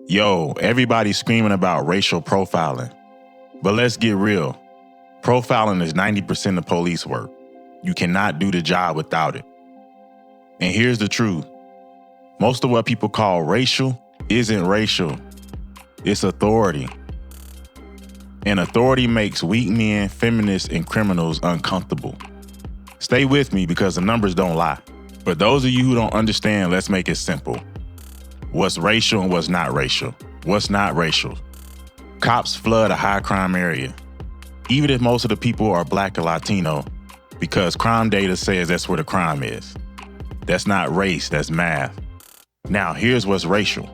Yo, everybody's screaming about racial profiling. But let's get real. Profiling is 90% of police work. You cannot do the job without it. And here's the truth. Most of what people call racial isn't racial. It's authority. And authority makes weak men, feminists, and criminals uncomfortable. Stay with me because the numbers don't lie. For those of you who don't understand, let's make it simple. What's racial and what's not racial? What's not racial? Cops flood a high crime area, even if most of the people are Black or Latino, because crime data says that's where the crime is. That's not race, that's math. Now, here's what's racial.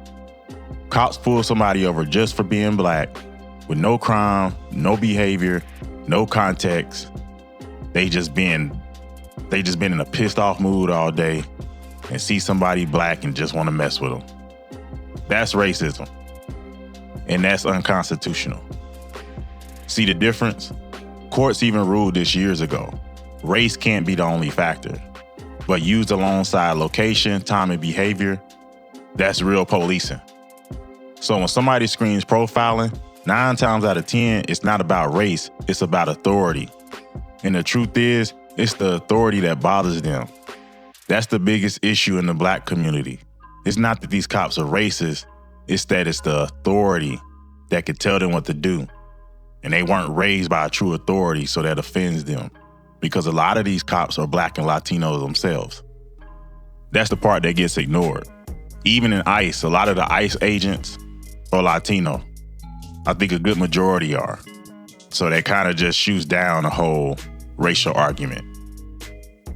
Cops pull somebody over just for being Black, with no crime, no behavior, no context. They just been in a pissed off mood all day and see somebody Black and just want to mess with them. That's racism. And that's unconstitutional. See the difference? Courts even ruled this years ago. Race can't be the only factor, but used alongside location, time, and behavior, that's real policing. So when somebody screams profiling, 9 times out of 10, it's not about race, it's about authority. And the truth is, it's the authority that bothers them. That's the biggest issue in the Black community. It's not that these cops are racist, it's that it's the authority that could tell them what to do. And they weren't raised by a true authority, so that offends them. Because a lot of these cops are Black and Latino themselves. That's the part that gets ignored. Even in ICE, a lot of the ICE agents are Latino. I think a good majority are. So that kind of just shoots down the whole racial argument.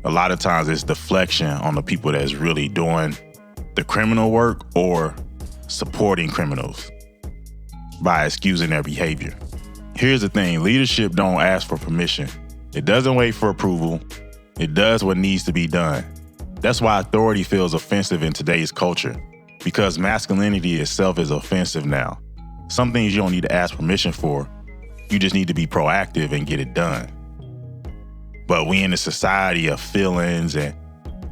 A lot of times it's deflection on the people that's really doing the criminal work or supporting criminals by excusing their behavior. Here's the thing, leadership don't ask for permission. It doesn't wait for approval. It does what needs to be done. That's why authority feels offensive in today's culture, because masculinity itself is offensive now. Some things you don't need to ask permission for. You just need to be proactive and get it done. But we in a society of feelings and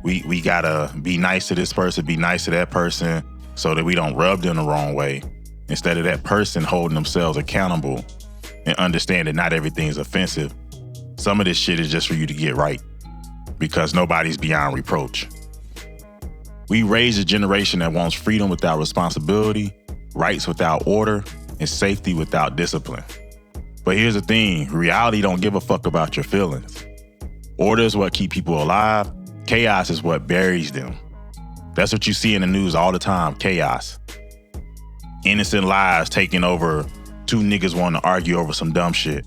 we gotta be nice to this person, be nice to that person so that we don't rub them the wrong way, instead of that person holding themselves accountable and understand that not everything is offensive. Some of this shit is just for you to get right because nobody's beyond reproach. We raised a generation that wants freedom without responsibility, rights without order, and safety without discipline. But here's the thing, reality don't give a fuck about your feelings. Order is what keeps people alive. Chaos is what buries them. That's what you see in the news all the time, chaos. Innocent lives taking over 2 niggas wanting to argue over some dumb shit.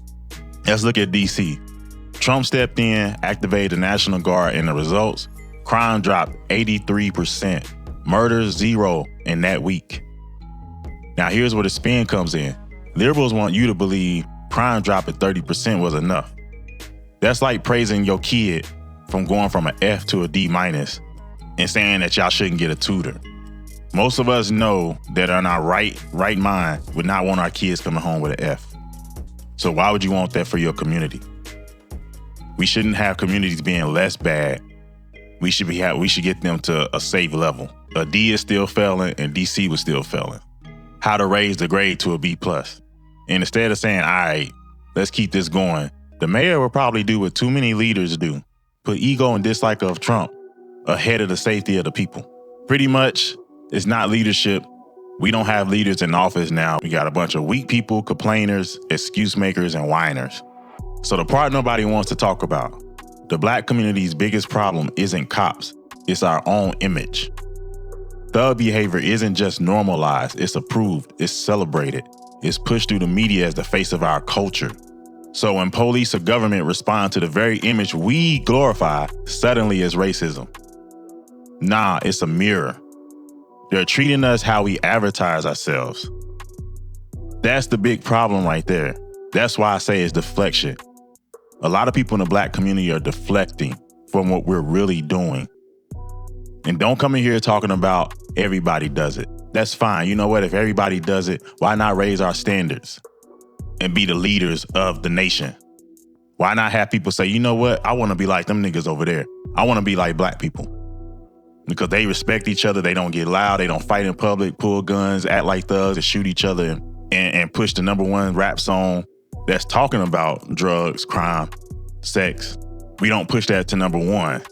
Let's look at DC. Trump stepped in, activated the National Guard, and the results, crime dropped 83%. Murders 0 in that week. Now here's where the spin comes in. Liberals want you to believe crime dropping 30% was enough. That's like praising your kid from going from an F to a D- and saying that y'all shouldn't get a tutor. Most of us know that in our right mind would not want our kids coming home with an F. So why would you want that for your community? We shouldn't have communities being less bad. We should get them to a safe level. A D is still failing and DC was still failing. How to raise the grade to a B+. And instead of saying, all right, let's keep this going, the mayor will probably do what too many leaders do. Put ego and dislike of Trump ahead of the safety of the people. Pretty much, it's not leadership. We don't have leaders in office now. We got a bunch of weak people, complainers, excuse makers, and whiners. So the part nobody wants to talk about, the Black community's biggest problem isn't cops. It's our own image. Thug behavior isn't just normalized, it's approved, it's celebrated. It's pushed through the media as the face of our culture. So when police or government respond to the very image we glorify, suddenly it's racism. Nah, it's a mirror. They're treating us how we advertise ourselves. That's the big problem right there. That's why I say it's deflection. A lot of people in the Black community are deflecting from what we're really doing. And don't come in here talking about everybody does it. That's fine. You know what? If everybody does it, why not raise our standards and be the leaders of the nation? Why not have people say, you know what? I want to be like them niggas over there. I want to be like Black people. because they respect each other. They don't get loud. They don't fight in public, pull guns, act like thugs, and shoot each other and push the #1 rap song that's talking about drugs, crime, sex. We don't push that to #1.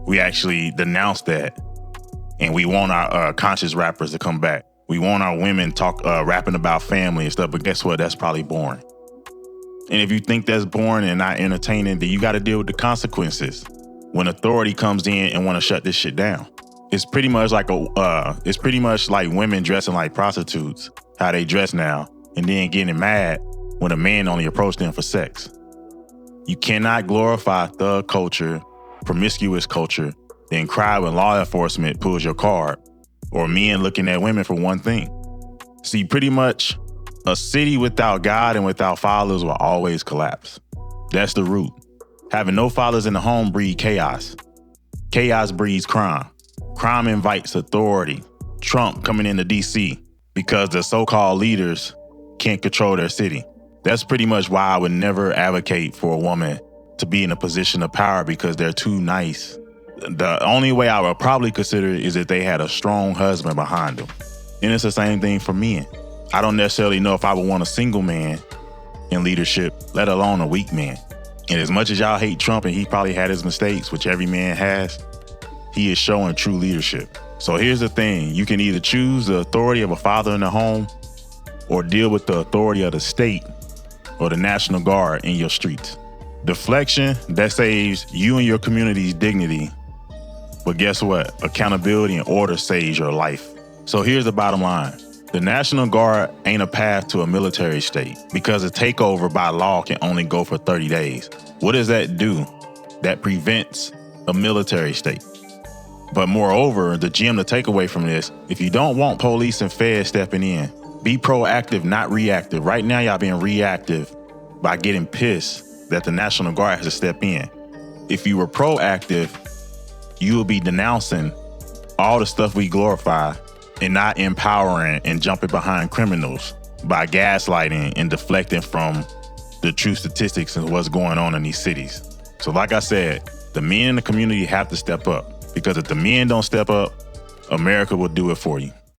We actually denounce that. And we want our conscious rappers to come back. We want our women rapping about family and stuff, but guess what? That's probably boring. And if you think that's boring and not entertaining, then you got to deal with the consequences when authority comes in and want to shut this shit down. It's pretty much like women dressing like prostitutes, how they dress now, and then getting mad when a man only approached them for sex. You cannot glorify thug culture, promiscuous culture, then cry when law enforcement pulls your card, or men looking at women for one thing. See, pretty much a city without God and without fathers will always collapse. That's the root. Having no fathers in the home breeds chaos. Chaos breeds crime. Crime invites authority. Trump coming into DC because the so-called leaders can't control their city. That's pretty much why I would never advocate for a woman to be in a position of power, because they're too nice. The only way I would probably consider it is if they had a strong husband behind them. And it's the same thing for men. I don't necessarily know if I would want a single man in leadership, let alone a weak man. And as much as y'all hate Trump, and he probably had his mistakes, which every man has, he is showing true leadership. So here's the thing. You can either choose the authority of a father in the home or deal with the authority of the state or the National Guard in your streets. Deflection, that saves you and your community's dignity. But guess what? Accountability and order saves your life. So here's the bottom line. The National Guard ain't a path to a military state, because a takeover by law can only go for 30 days. What does that do? That prevents a military state. But moreover, the gem to take away from this, if you don't want police and feds stepping in, be proactive, not reactive. Right now, y'all being reactive by getting pissed that the National Guard has to step in. If you were proactive, you will be denouncing all the stuff we glorify and not empowering and jumping behind criminals by gaslighting and deflecting from the true statistics and what's going on in these cities. So like I said, the men in the community have to step up, because if the men don't step up, America will do it for you.